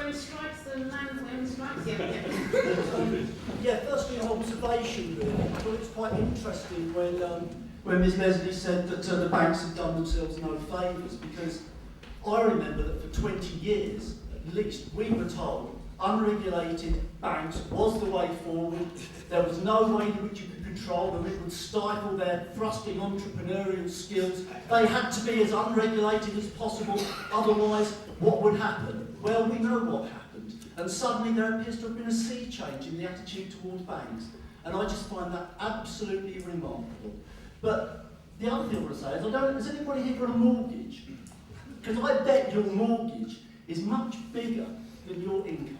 when he strikes the man, when he strikes, Yeah, firstly, an observation really. I thought it was quite interesting when Ms Leslie said that the banks had done themselves no favours, because I remember that for 20 years, at least, we were told unregulated banks was the way forward. There was no way in which you could control them. It would stifle their thrusting entrepreneurial skills. They had to be as unregulated as possible, otherwise what would happen? Well, we know what happened. And suddenly there appears to have been a sea change in the attitude towards banks. And I just find that absolutely remarkable. But the other thing I want to say is, has anybody here got a mortgage? Because I bet your mortgage is much bigger than your income.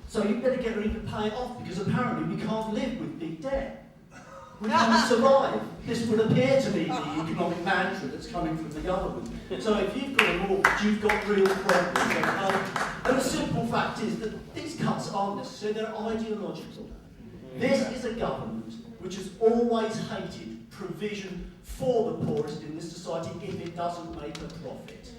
So you better get ready to pay it off, because apparently we can't live with big debt. We can't survive. This would appear to be the economic mantra that's coming from the government. So if you've got a mortgage, you've got real problems. And the simple fact is that these cuts aren't necessary, they're ideological. This is a government which has always hated provision for the poorest in this society if it doesn't make a profit.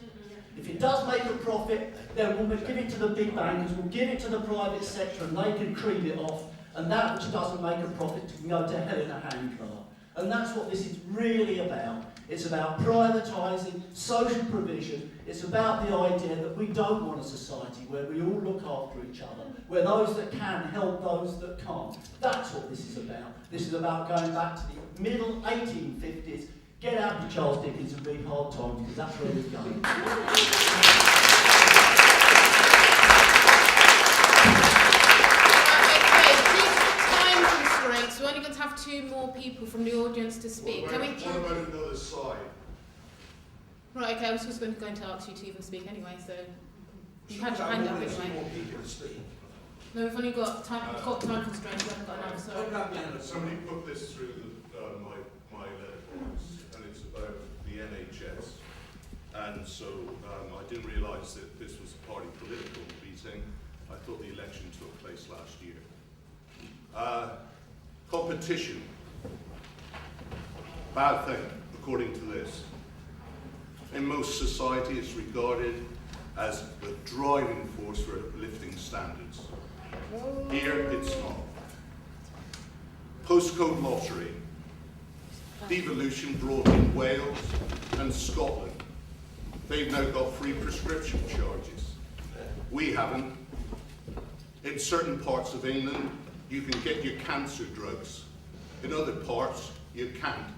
If it does make a profit, then we'll give it to the big bankers, we'll give it to the private sector, and they can cream it off, and that which doesn't make a profit can go to hell in a handcart. And that's what this is really about. It's about privatising social provision. It's about the idea that we don't want a society where we all look after each other, where those that can help those that can't. That's what this is about. This is about going back to the middle 1850s. Get out of Charles Dickens and read Hard Times, because that's where we're going. Time constraints. We're only going to have 2 more people from the audience to speak. What about another side? Right, okay, I was just going to ask you to even speak anyway, so you had your hand up anyway. No, we've only got time constraints, we haven't got enough, so... Somebody put this through my letterbox, and it's about the NHS. And so I didn't realise that this was a party political meeting. I thought the election took place last year. Competition. Bad thing, according to this. In most society, it's regarded as the driving force for lifting standards. Here, it's not. Postcode lottery. Devolution brought in Wales and Scotland. They've now got free prescription charges. We haven't. In certain parts of England, you can get your cancer drugs. In other parts, you can't.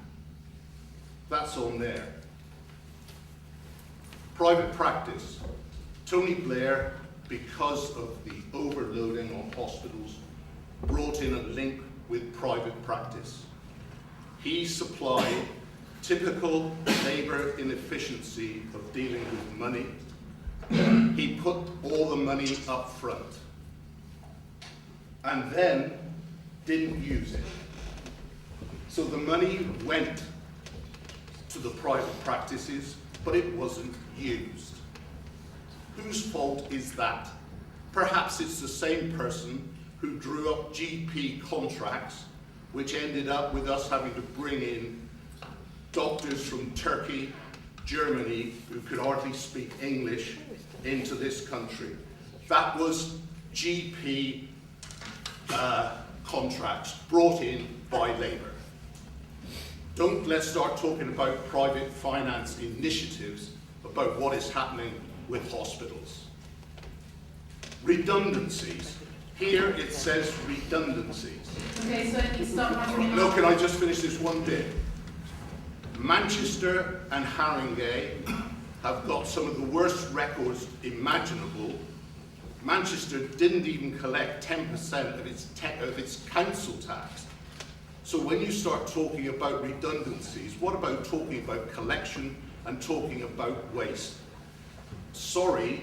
That's on there. Private practice. Tony Blair, because of the overloading on hospitals, brought in a link with private practice. He supplied typical labour inefficiency of dealing with money. He put all the money up front and then didn't use it. So the money went to the private practices, but it wasn't used. Whose fault is that? Perhaps it's the same person who drew up GP contracts, which ended up with us having to bring in doctors from Turkey, Germany, who could hardly speak English, into this country. That was GP contracts brought in by Labour. Let's start talking about private finance initiatives about what is happening with hospitals. Redundancies. Here it says redundancies. Okay, so you start writing it No, up. can I just finish this one bit? Manchester and Haringey have got some of the worst records imaginable. Manchester didn't even collect 10% of its council tax. So when you start talking about redundancies, what about talking about collection and talking about waste? Sorry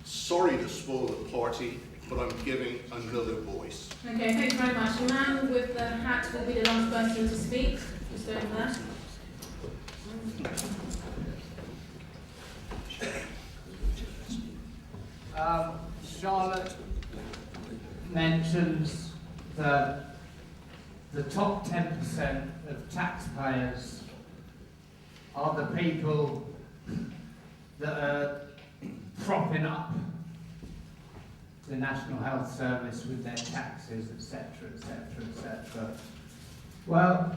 to spoil the party, but I'm giving another voice. Okay, thank you very much. The man with the hat will be the last person to speak. Just over there. Charlotte mentions that the top 10% of taxpayers are the people that are propping up the National Health Service with their taxes, etc., etc., etc. Well,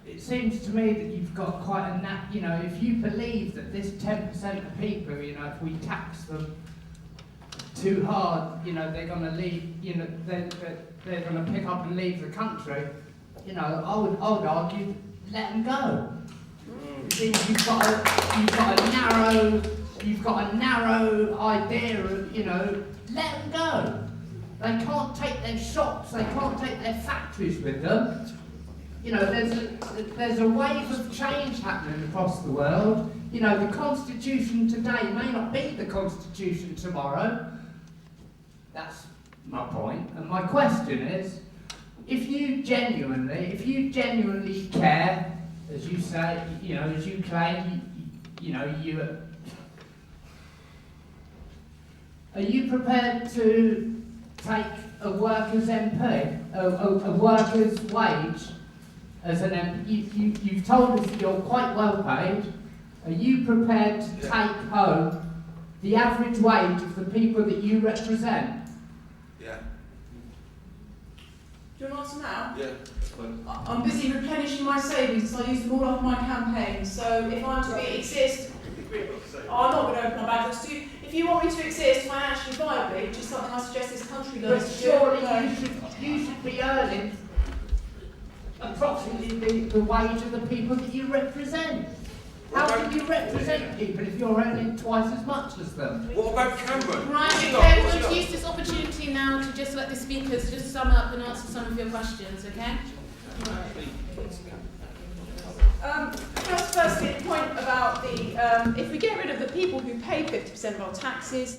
it seems to me that you've got quite a you know, if you believe that this 10% of people, you know, if we tax them too hard, you know, they're going to leave, you know, they're going to pick up and leave the country, you know, I would argue, let them go. You see, you've got a narrow idea of, you know, let them go. They can't take their shops, they can't take their factories with them. You know, there's a wave of change happening across the world. You know, the Constitution today may not be the Constitution tomorrow. That's my point. And my question is, if you genuinely care, as you say, you know, as you claim, are you prepared to take a worker's MP, a worker's wage, as an MP? You've told us that you're quite well paid. Are you prepared to take home the average wage of the people that you represent? Yeah. Do you want to answer now? Yeah. I'm busy replenishing my savings, so I use them all off my campaign. So if I'm to exist, I'm not going to open my bank accounts to you. If you want me to exist financially viably, which is something I suggest this country But learns to do, surely you should be earning approximately the wage of the people that you represent. How can you represent people if you're earning twice as much as them? What about Cameron? Right, okay, we're going to use this opportunity now to just let the speakers just sum up and answer some of your questions, okay? Firstly, the point about the if we get rid of the people who pay 50% of our taxes,